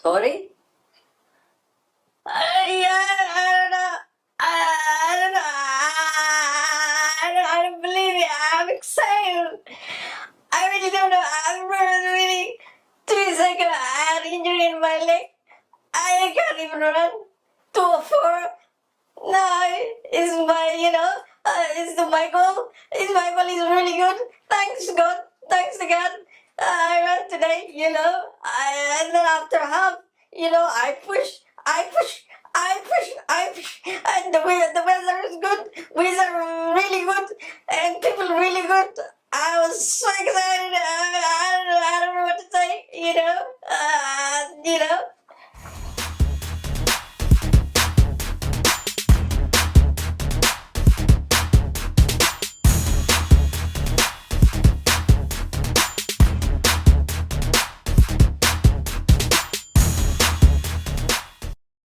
Sorry? I don't know. I don't know. I don't believe it. I'm excited. I really don't know. I'm really 2 seconds. I had injury in my leg. I can't even run. 2 or 4. No, it's it's my goal. My goal is really good. Thanks God. Thanks to God. I ran today, and then after half, I push, and the weather is good. Weather really good, and people really good.